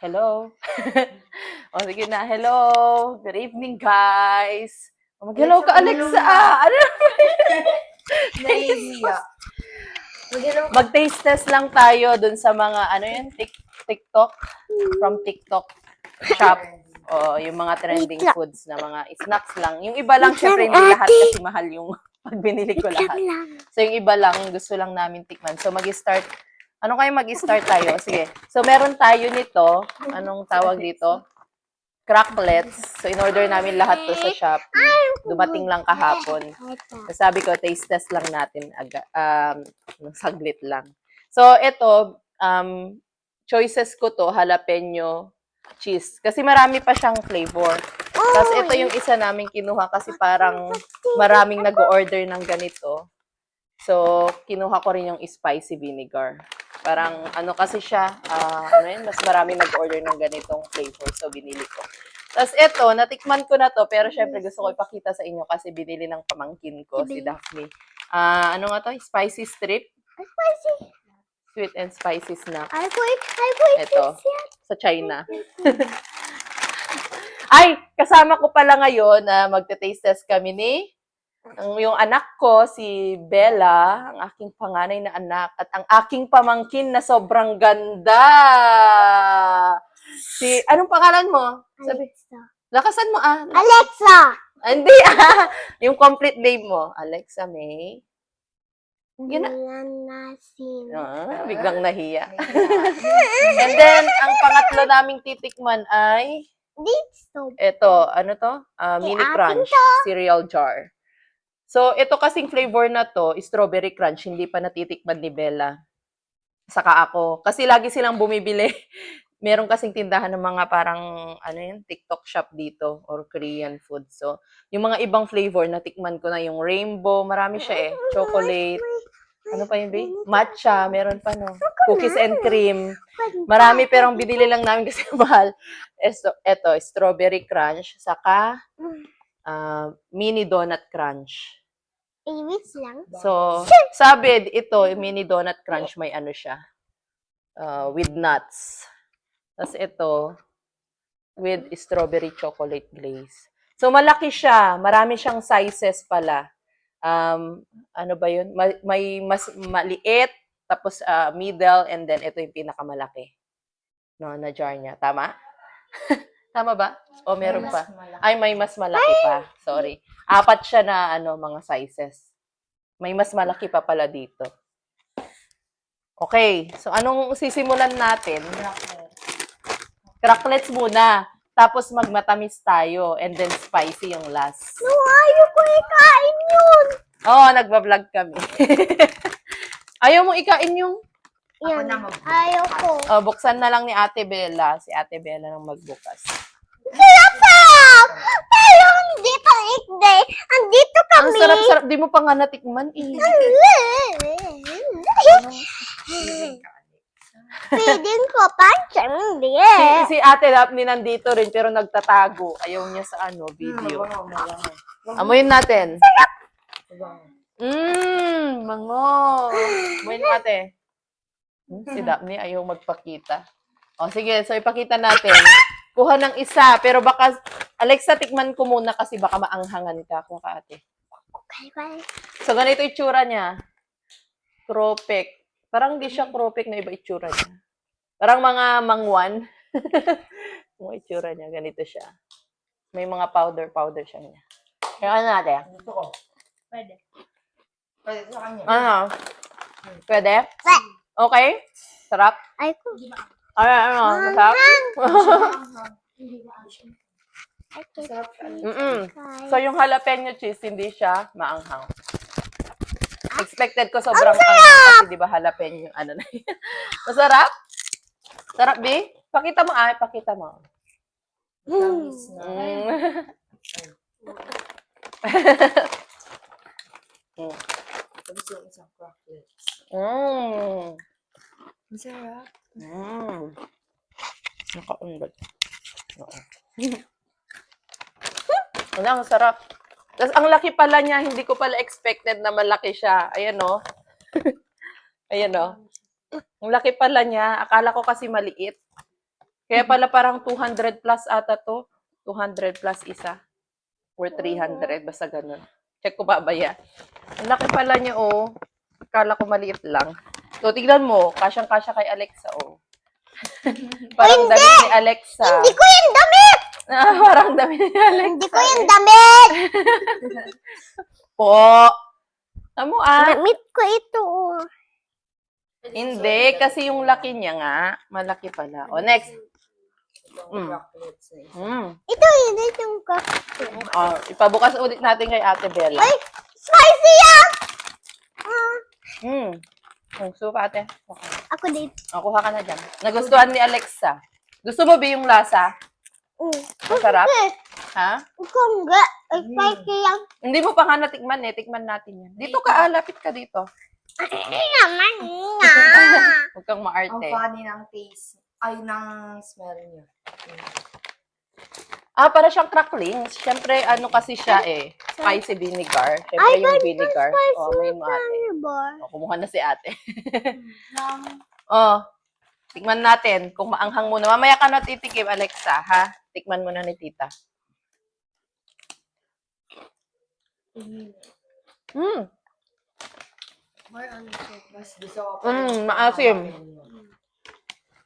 Hello? O, sige na. Hello. Good evening, guys. Mag-hello ka, Alexa. Ano? Nahihiya. Mag-taste test lang tayo dun sa mga, TikTok? From TikTok shop. O, yung mga trending foods na mga snacks lang. Yung iba lang, syempre, hindi lahat kasi mahal yung pag binili ko lahat. So, yung iba lang, gusto lang namin tikman. So, mag-start. Ano kayo mag-start tayo? Sige. So, meron tayo nito. Anong tawag dito? Cracklets. So, in-order namin lahat to sa Shopee. Dumating lang kahapon. So, sabi ko, taste test lang natin. Saglit lang. So, ito, choices ko to, jalapeno, cheese. Kasi marami pa siyang flavor. Tapos, ito yung isa namin kinuha kasi parang maraming nag-order ng ganito. So, kinuha ko rin yung spicy vinegar. Parang, kasi siya, mas marami nag-order ng ganitong flavor. So, binili ko. Tapos, ito, natikman ko na to, pero syempre gusto ko ipakita sa inyo kasi binili ng pamangkin ko, si Daphne. Ano nga to? Spicy strip? Spicy. Sweet and spicy snack. I put Ito, sa China. Ay, kasama ko pala ngayon na magte-taste test kami ni yung anak ko, si Bella, ang aking panganay na anak, at ang aking pamangkin na sobrang ganda. Anong pangalan mo? Sabi, Alexa. lakasan mo Alexa! Hindi yung complete name mo. Alexa May. Yun na. Biglang nahiya. And then, ang pangatlo naming titikman ay ito, ano to? Mini Crunch cereal jar. So, ito kasing flavor na to, strawberry crunch, hindi pa natitikman ni Bella. Saka ako. Kasi lagi silang bumibili. Meron kasing tindahan ng mga parang, TikTok shop dito or Korean food. So, yung mga ibang flavor, natikman ko na yung rainbow, marami siya eh. Chocolate, ano pa yun, babe? Matcha, meron pa no. Cookies and cream. Marami pero ang binili lang namin kasi mahal. Ito, strawberry crunch, saka mini donut crunch. Iwits lang. So, sabi ito, mini donut crunch, may ano siya, with nuts. Tapos ito, with strawberry chocolate glaze. So, malaki siya. Marami siyang sizes pala. Ano ba yun? May mas maliit, tapos middle, and then ito yung pinakamalaki. No, na jar niya. Tama? Tama ba? O meron pa? Ay, may mas malaki pa. Sorry. 4 siya na mga sizes. May mas malaki pa pala dito. Okay. So, anong sisimulan natin? Cracklets muna. Tapos magmatamis tayo. And then spicy yung last. No, ayaw ko ikain yun. Oo, nagbablog kami. Ayaw mo ikain yung? Yan. Ayaw ko. Buksan na lang ni Ate Bella. Si Ate Bella nang magbukas. Sarap! Pero hindi pa ikday. Andito Ang kami. sarap-sarap. Di mo pa nga natikman eh. Feeding ko pa hindi. Si Ate Daphne nandito rin pero nagtatago. Ayaw niya sa video. Amoyin natin. Mango. Amoyin ate. Si Daphne ayaw magpakita. O sige, so ipakita natin. Kuha ng isa, pero baka, Alexa, tikman ko muna kasi baka maanghangan ka kung ate. Okay. So ganito itsura niya. Kropek. Parang hindi siya kropek na iba itsura niya. Parang mga mangwan. Yung itsura niya, ganito siya. May mga powder siya niya. Kaya ano natin? Gusto ko. Pwede. Pwede sa kanya. Ano? Pwede? Okay? Sarap? Ay ko. Masarap? Sarap siya. So, yung jalapeno cheese, hindi siya maanghang. Expected ko sobrang anghang kasi di ba jalapeno yung ano na yun. Masarap? Sarap, B? Pakita mo, pakita mo. Tamis na. Tapos yung isang cracklets. Masarap. Nakaunod. Oo. Wala, masarap. Tapos, ang laki pala niya, hindi ko pala expected na malaki siya. Ayan, o. Ayan, o. Ang laki pala niya. Akala ko kasi maliit. Kaya pala parang 200 plus ata to. 200 plus isa. Or 300, basta ganun. Check ko babaya. Ang laki pala niya, oh. Akala ko maliit lang. So, tignan mo. Kasyang-kasya kay Alexa, oh. Parang damit ni Alexa. Hindi ko yung damit! Parang damit ni Alexa. Hindi ko yung damit! Po. Tamo, Damit ko ito. Oh. Hindi, kasi yung laki niya nga. Malaki pala. O, next. Itong chocolates na isa. Ito yung cocktail. Ipabukas ulit natin kay Ate Bella. Ay, spicy yan! Gusto pa, Ate. Okay. Ako din. Kuha ka na dyan. Nagustuhan ni Alexa. Gusto mo ba yung lasa? Masarap? Ha? Ikaw nga. Spicy yan. Hindi mo pa nga natikman eh. Tikman natin yan. Dito ka, lapit ka dito. Ay, naman nga. Huwag kang Ang maarte. funny ng taste. Ay, ng smell niya. Para siyang cracklings. Siyempre, ano kasi siya eh. Spicy vinegar. Siyempre Ay, yung vinegar. May mo ate. Flavor. Kumuha na si ate. Tikman natin kung maanghang muna. Mamaya ka na titikim, Alexa, ha? Tikman mo na ni tita. Mas gusto ko pa. Maasim.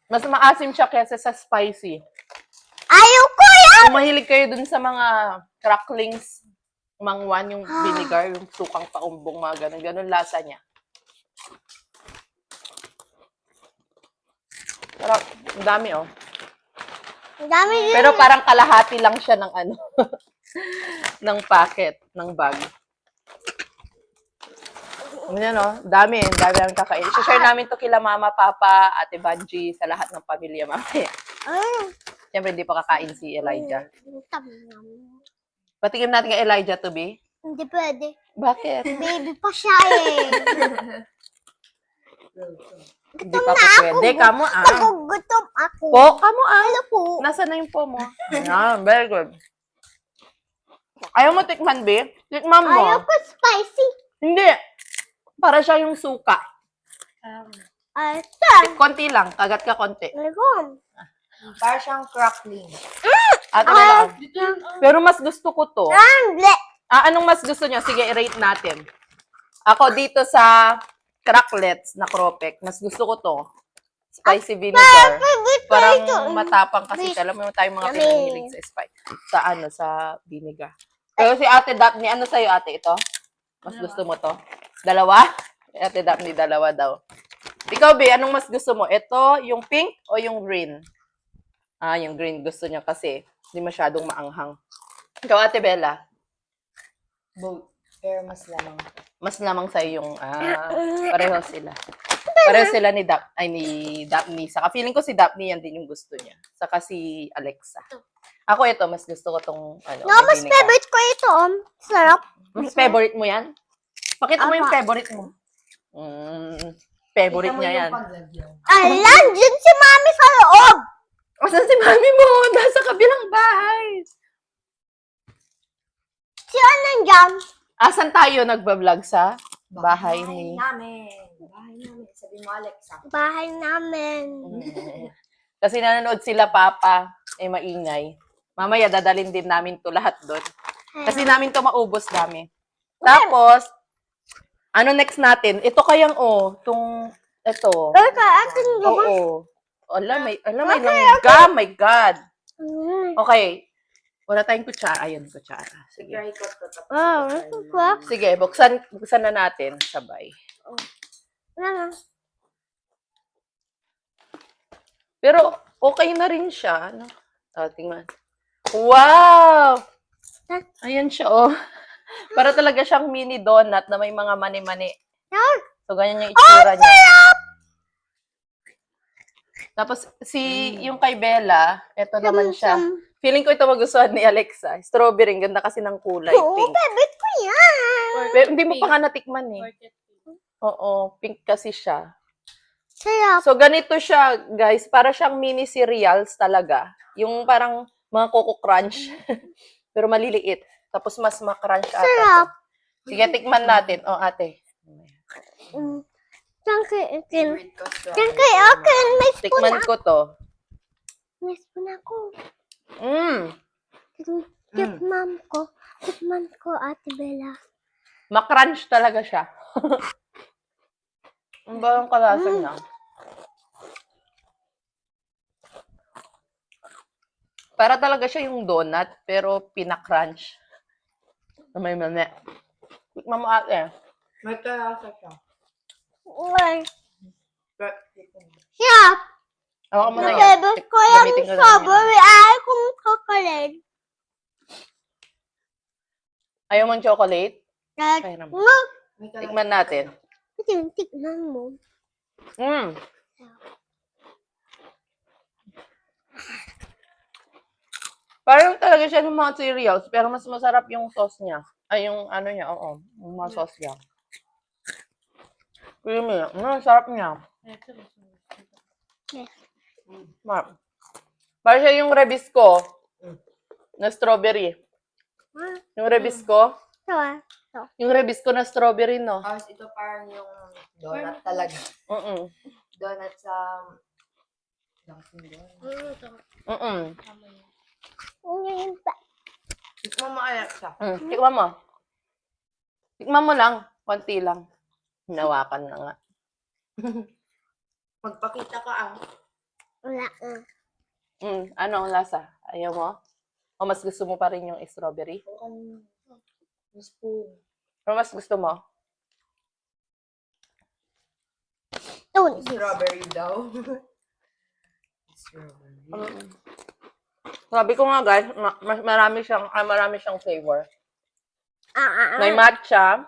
Mas maasim siya kesa sa spicy. Ayaw ko yan! Kung mahilig kayo dun sa mga cracklings, mangwan, yung vinegar, yung sukang paumbong, mga ganun lasa niya. Pero, ang dami, oh. Ang dami din. Pero parang kalahati lang siya ng ano, ng packet, ng bag. Ganyan, oh. Dami namin kakain. I-share namin to kila mama, papa, ate Banji, sa lahat ng pamilya mamaya. Siyempre, hindi pa kakain si Elijah. Patikim natin kay Elijah to be. Hindi pwede. Bakit? Baby pa siya eh. Hindi pa ka pwede. Kamo, Nagugutom ako. Po, kamo, Ano po? Nasaan na yung po mo? Ayan, very good. Ayaw mo tikman, be? Tikman mo. Ayaw ko spicy. Hindi. Para siya yung suka. Ay, saan? Konti lang. Kagat ka konti. Ayun. Para siyang crackling. Ate Bella. Pero mas gusto ko to. Hindi. Anong mas gusto niyo? Sige, i-rate natin. Ako dito sa cracklets na Cropek, mas gusto ko to. Spicy vinegar. Parang matapang kasi siya. Alam mo tayong mga pinanghilig sa spice. Sa vinegar. Pero si Ate Daphne, ano sa'yo, ate, ito? Mas gusto mo to? Dalawa? Ate Daphne, dalawa daw. Ikaw, Be, anong mas gusto mo? Ito, yung pink o yung green? Yung green gusto niya kasi hindi masyadong maanghang. Ikaw, Ate Bella? Both. Pero mas lamang. Mas lamang sa'yo yung, pareho sila. Pareho sila ni Daphne. Saka feeling ko si Daphne yan din yung gusto niya. Saka si Alexa. Ako ito, mas gusto ko tong, No, mas vinegar. favorite ko ito. Sarap. Mas favorite mo yan? Pakita mo yung Ama. favorite mo. Favorite Kita mo niya yan. yung paglagyan. Alam, dyan si mami sa loob. Asan si mami mo? Nasa kabilang bahay. Siya nandiyan. Asan tayo nagbablog sa bahay ni... namin. Bahay namin. Sabi mo, Alexa. Bahay namin. Kasi nanonood sila, Papa. Maingay. Mamaya, dadalhin din namin to lahat doon. Kasi namin to maubos dami. Tapos, ano next natin? Ito kayang, ito. Ito, akin naman. Oo. May langga. My God. Okay. Wala tayong kutsara. Ayun, kutsara. Sige. Try ko to. Tapos Wow, ito, ito ko. Sige, buksan na natin sabay. Ano? Pero, okay na rin siya. Ano? Tingnan. Wow! Ayan siya, Para talaga siyang mini donut na may mga mani-mani. So, ganyan yung itsura niya. Tapos, yung kay Bella, ito naman siya. Feeling ko ito magustuhan ni Alexa. Strawberry, ganda kasi ng kulay. Oo, Pink. favorite ko yan. Pero, hindi mo pa nga natikman eh. Oo, pink kasi siya. Sarap. So, ganito siya, guys. Para siyang mini cereals talaga. Yung parang mga Coco Crunch. Pero maliliit. Tapos mas ma-crunch ata. Sarap. Sige, tikman natin. Ate. Saan kay akin? favorite ko. Saan kay akin? May spoon Tikman ko to. Nag-spoon ako. Mm. Tikman ko. Tikman ko, Ate Bella. Makrunch talaga siya. Ang ba ang kalasa niya? Para talaga siya yung donut, pero pinakrunch. May mani. Tikman mo ate. May kalasa siya. Uy. Pero, Siya. Hawakan mo na yan. Favorite ko yung Gamitin ko na lang strawberry. Ayaw kong chocolate. Ayaw mong chocolate? Like, Kaya naman. may kalasa. Tikman natin. Tignan mo. Mm. Parang talaga siya ng mga cereals, pero mas masarap yung sauce niya. Ay, yung ano niya, oo. Yung mga sauce niya. Creamy. Sarap niya. Yes. Parang siya yung Rebisco na strawberry. Yung Rebisco? Ito. Yung Rebisco na strawberry, no? Tapos ito parang yung donut talaga. Mm-mm. Donut sa Dunkin' Donuts. Mm-mm. Tikman mo Alexa. Tikman mo. Tikman mo lang. Konti lang. Hinawakan na nga. Magpakita ka Wala. Ano ang lasa? Ayaw mo? O mas gusto mo pa rin yung strawberry? Yung spoon. O mas gusto mo? Strawberry daw. Strawberry. Sabi ko nga guys, marami siyang flavor. May matcha,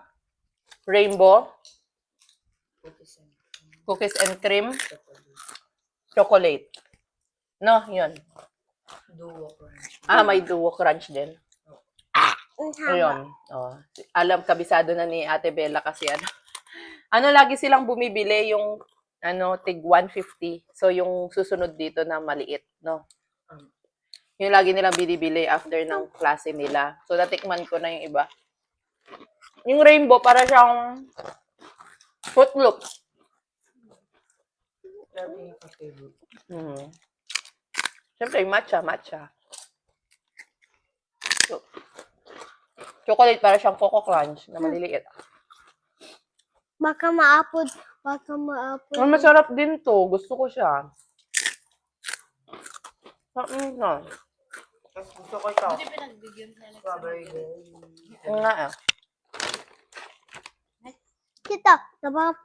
rainbow, cookies and cream, chocolate. No, yun. Duo crunch. May duo crunch din. Ayun. Oh. Alam, kabisado na ni Ate Bella kasi ano lagi silang bumibili yung tig 150. So yung susunod dito na maliit, no? Yung lagi nilang binibili after ng klase nila. So natikman ko na yung iba. Yung rainbow para siyang Fruit Loops. Siyempre, yung matcha. So, chocolate para siyang Coco Crunch na maliliit. Baka maapod. Masarap din to. Gusto ko siya. Tapos gusto ko ito. Strawberry daw. Nga Kita,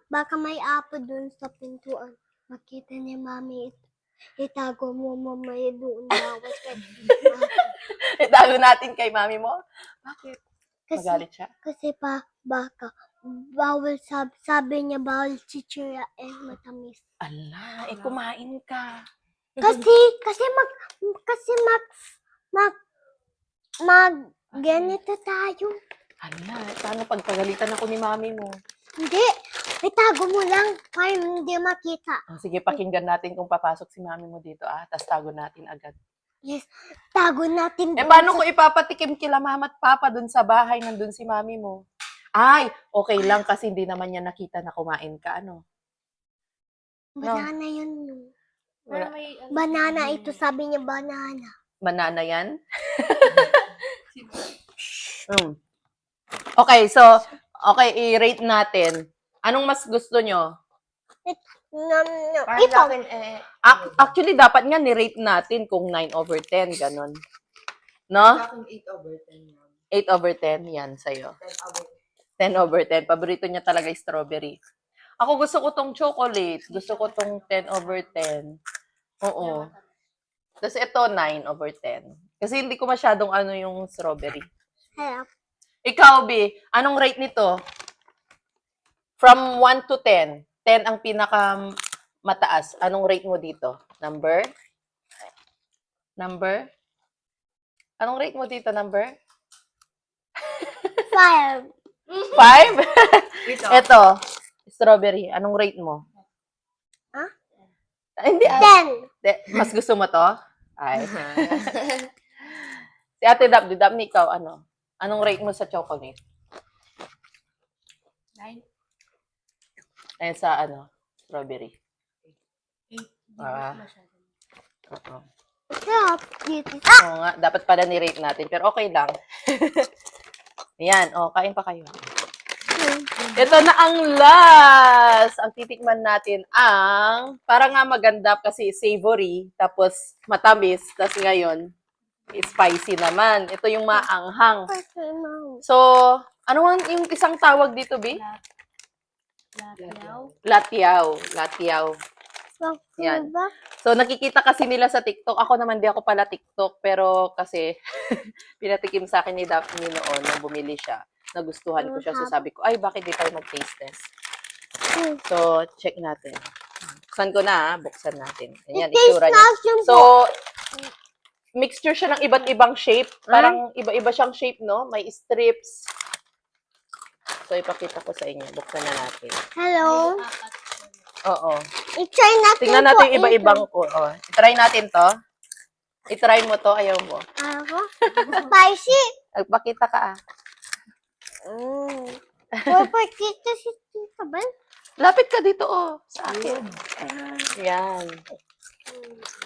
baka may apod dun sa pintuan. Makita ni Mami ito. Itago mo mamaya doon. Bawal ka. Itago natin kay mami mo. Bakit? Magalit siya? Kasi baka. Bawal sabi niya bawal chichirya matamis. Ala, kumain ka. Kasi ganito tayo. Ala, paano pagpagalitan ako ni mami mo? Hindi. Itago mo lang para hindi makita. Sige, pakinggan natin kung papasok si mami mo dito, Tapos tago natin agad. Yes. Tago natin. Paano ko ipapatikim kila mama at papa dun sa bahay nandun si mami mo? Ay, okay lang kasi hindi naman niya nakita na kumain ka, Banana yun. Wala. Banana ito. Sabi niya banana. Banana yan? Okay, so, i-rate natin. Anong mas gusto nyo? Parang Ito. sa akin, Actually, dapat nga ni-rate natin kung 9/10, ganon. No? sa akin 8/10 yan. 8/10, yan sa'yo. 10/10. 10/10. Paborito niya talaga yung strawberry. Ako gusto ko tong chocolate. Gusto ko tong 10/10. Oo. Tapos ito, 9/10. Kasi hindi ko masyadong yung strawberry. Harap. Ikaw, B, anong rate nito? From 1 to 10. 10 ang pinaka mataas. Anong rate mo dito? Number? Anong rate mo dito? Number? 5. 5? Ito. Ito, strawberry. Anong rate mo? Huh? Hindi. 10. Mas gusto mo to? Ay. Si Ate Dabni, ikaw, Anong rate mo sa chocolate? 9. Ayun sa strawberry. 8. Oo. dito. Oo nga, dapat pala ni-rate natin. Pero okay lang. Ayan, kain pa kayo. Ito na ang last! Ang titikman natin ang, para nga maganda kasi savory, tapos matamis, tapos ngayon, spicy naman. Ito yung maanghang. So, ano yung isang tawag dito, B? Latiaw. Latiaw. Yan. So, nakikita kasi nila sa TikTok. Ako naman, di ako pala TikTok. Pero kasi, pinatikim sa akin ni Daphne noon nung bumili siya. Nagustuhan ko siya. So, sabi ko, ay, bakit di tayo mag-taste test? So, check natin. Buksan ko na, buksan natin. Ganyan, itsura niya. So, mixture siya ng iba't ibang shape. Parang iba-iba siyang shape, no? May strips. So, ipakita ko sa inyo. Buksan na natin. Hello? Oo. I-try natin Tingnan to. natin yung iba-ibang ko. I-try natin to. I-try mo to. Ayaw mo. Ako? Spicy. Nagpakita ka Papakita si Tita Bel. Lapit ka dito, sa akin. Yan.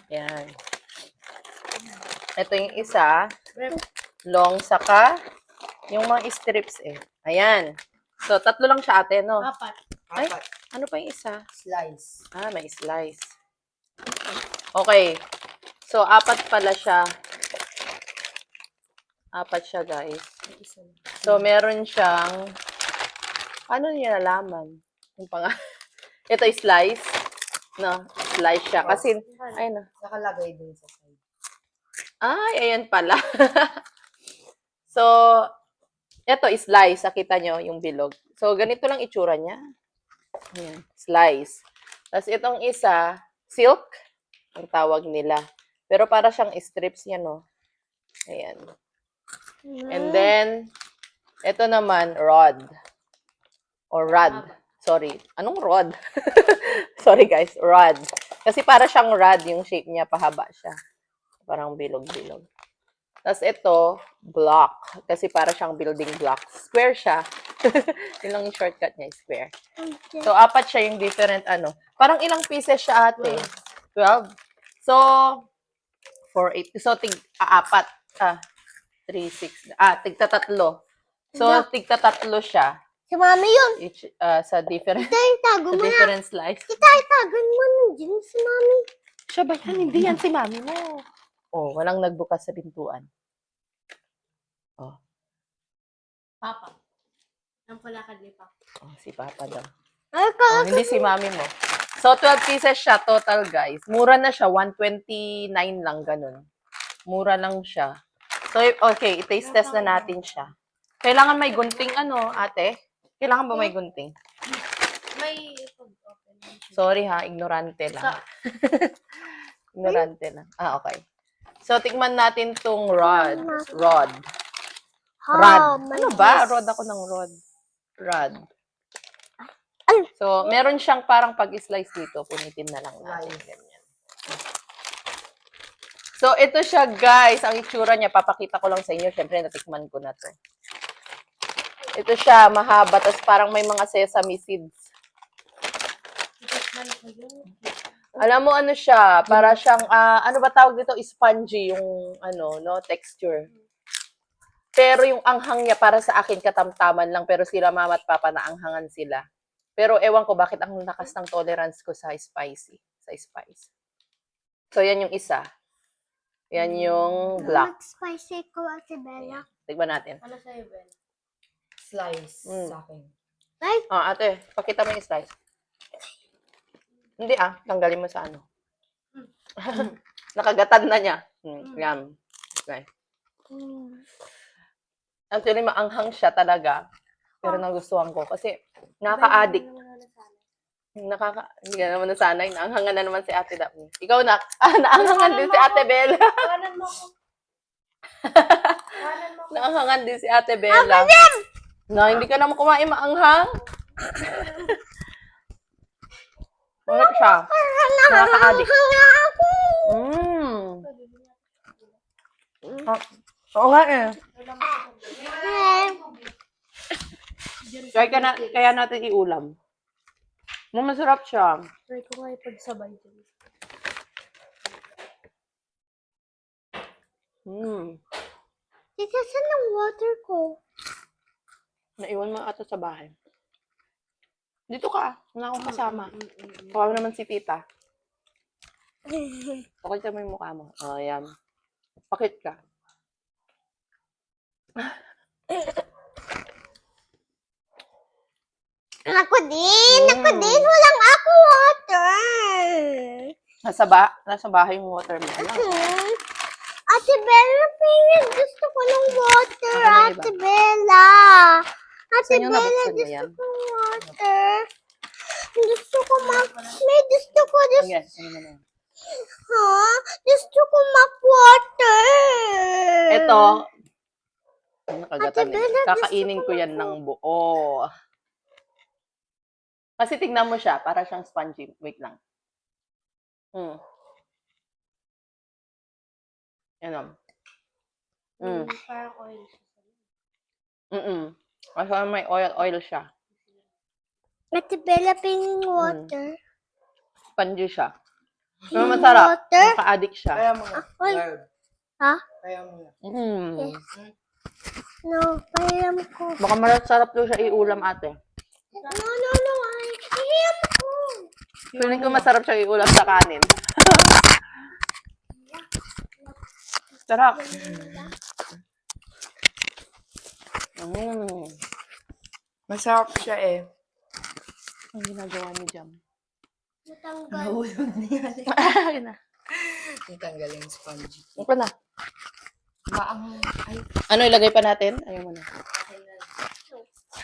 Yan. Ito yung isa. Long saka yung mga strips Ayan. So, 3 lang siya ate, no? Ay, ano pa yung isa? Slice. May slice. Okay. So, 4 pala siya. 4 siya, guys. So, meron siyang, ano niya nalaman? Yung ito is slice. No, slice siya. Kasi, ayun na. Nakalagay din sa side. Ay, ayan pala. So, ito is slice. Nakita nyo yung bilog. So, ganito lang itsura niya. Ayan, slice. Tapos itong isa, silk, ang tawag nila. Pero para siyang strips niya, no? Ayan. And then, ito naman, rod. Or rod. Sorry. Anong rod? Sorry guys, rod. Kasi para siyang rod, yung shape niya, pahaba siya. Parang bilog-bilog. Tapos ito, block. Kasi para siyang building block. Square siya. Yun lang yung shortcut niya, square. So, 4 siya yung different, Parang ilang pieces siya ate? 12. So, 4, 8. So, 4. 3, 6. Tigta-3. So, tigta-3 siya. Si Mami yun. Each, sa different, Itago sa mo na. different slice. Itago mo na dyan si Mami. Siya ba yan? Hindi yan si Mami mo. Walang nagbukas sa pintuan. Papa. Ang pala ka ni Papa. Si Papa daw. Ay, Hindi si Mami mo. So, 12 pieces siya total, guys. Mura na siya. 129 lang, ganun. Mura lang siya. So, okay. I-taste test na natin siya. Kailangan may gunting, ate? Kailangan ba may gunting? May pag-open. Sorry ha, ignorante lang. Ignorante lang. Okay. So, tikman natin tong rod. Rod. Ano ba? Rod ako ng rod. Rod. So, meron siyang parang pag-slice dito. Punitin na lang natin. Ganyan. So, ito siya, guys. Ang itsura niya, papakita ko lang sa inyo. Siyempre, natikman ko na to. Ito siya, mahaba. Tapos parang may mga sesame seeds. Alam mo, ano siya? Para siyang, ano ba tawag dito? Spongy yung, texture. Pero yung anghang niya, para sa akin, katamtaman lang. Pero sila mama at papa, naanghangan sila. Pero ewan ko, bakit ang lakas ng tolerance ko sa spicy. Sa spice. So, yan yung isa. Yan yung black. Spicy ko, Ate Bella. Tignan natin. Ano sa'yo, Ben? Slice sa akin. Ay, Ate, pakita mo yung slice. Hindi tanggalin mo sa Nakagatad na niya. Yan. Okay. Actually, maanghang siya talaga. Pero nagustuhan ko kasi nakaka-addict. Hindi ka naman nasanay. Naanghangan na naman si Ate Daphne. Ikaw na. Naanghangan din si Ate Bella. Kawanan mo ako. Naanghangan din si Ate Bella. Hindi ka naman kumain maanghang. Ano siya? Nakaka-addict. Oo nga Kaya natin iulam. Masarap siya. Try ko nga ipagsabay dyan. Tita, saan ang water ko? Naiwan mo ata sa bahay. Dito ka. Wala akong kasama. Kawawa naman si tita. Pakita mo yung mukha mo. Oh, yan. Pakit ka. Ako din! Ako din! Walang ako water! Nasa bahay yung water mo. Ano? Ate Bella, pingin. Gusto ko ng water, Ako na iba. Ate Bella. Ate Saan yung Bella, nabuksan mo gusto yan? ko ng water. Gusto ko may gusto ko Sige, ano naman. Ha? Gusto ko water. Ito. Ano kagatan Ate Bella, eh. Kakainin gusto ko ko yan ng buo. Kasi tignan mo siya. Para siyang spongy. Wait lang. Yan o. Parang oil. Kasi may oil siya. Ate Bella, pingin water. Spongy siya. Pero masarap. Water? Maka-addict siya. Kaya mo nga. Ay. Garb. Ha? Kaya mo nga. Yes. No, payam ko. Baka masarap daw siya iulam ate. No. Payam ko. Feeling ko masarap siya iulam sa kanin. Sarap. Masarap siya eh. Ang ginagawa ni Jam. Matanggal. Nahulog niya. Ayun na. Natanggal yung spongy. Ano na? Maang, ay, Ano ilagay pa natin? Ayaw mo na.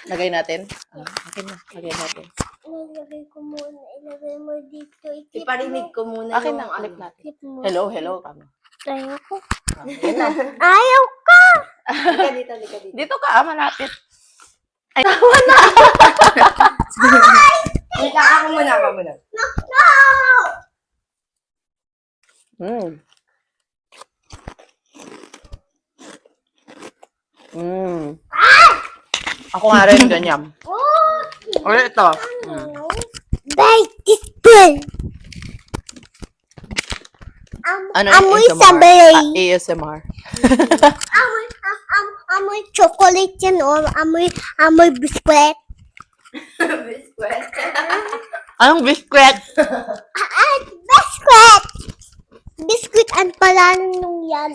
Lagay natin? Okay na. Lagay natin. Ilagay ko muna. Ilagay mo dito. iparinig ko muna Akin yung na. Click natin. Keep mo. Hello. Tama. Ayaw ko. Ayun na. Ayaw ka! Lika dito. Dito ka, malapit. Ay, Lika, ako muna. No! Ako nga rin, ganyan. Oh! Ulit ito. Bite this girl! Ano Amoy ASMR? sabay. ASMR. Amoy chocolate yan o. Amoy biskwit. Biskwit. Anong biskwit? Biskwit! Biskwit ang palanan nung yan.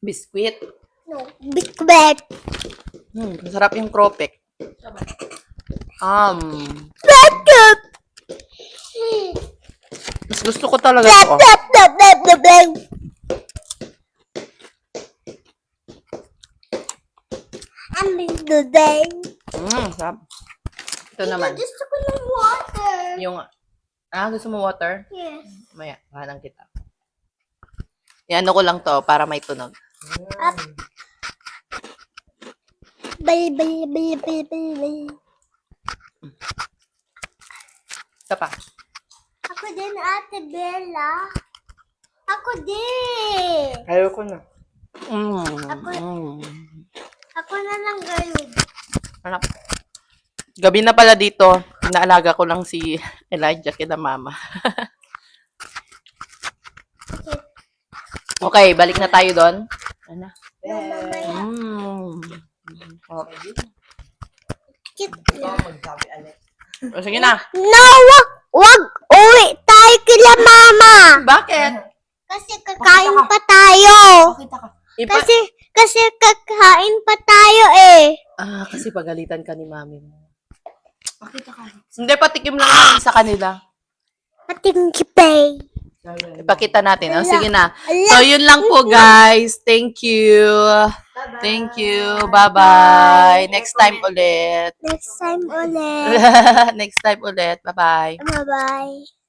Biskwit. No, biskwit. Masarap yung kropek. Biskwit! Mas gusto ko talaga ito. Sarap. Ito naman. Gusto ko ng water. Yung, gusto mo water? Yes. Maya, hanang kita. Yan ko lang to para may tunog. Bay. Ito pa. Ako din, Ate Bella. Ako din. Ayoko na. Ako na lang, girl. Anak. Gabi na pala dito. Inaalaga ko lang si Elijah kina mama. Okay, balik na tayo doon. Ano? Ikaw magsabi, Alex. O, sige na. No, wag uwi tayo kila mama. Bakit? Kasi kakain pa tayo. Pakita ka. Kasi kakain pa tayo eh. Kasi pagalitan ka ni mami mo. Pakita ka. Hindi, patikim lang natin sa kanila. Ating kipay. Ipakita natin. O, sige na. So, yun lang po, guys. Thank you. Thank you. Bye-bye. Next time ulit. Next time ulit. Next time ulit. Bye-bye. Bye-bye.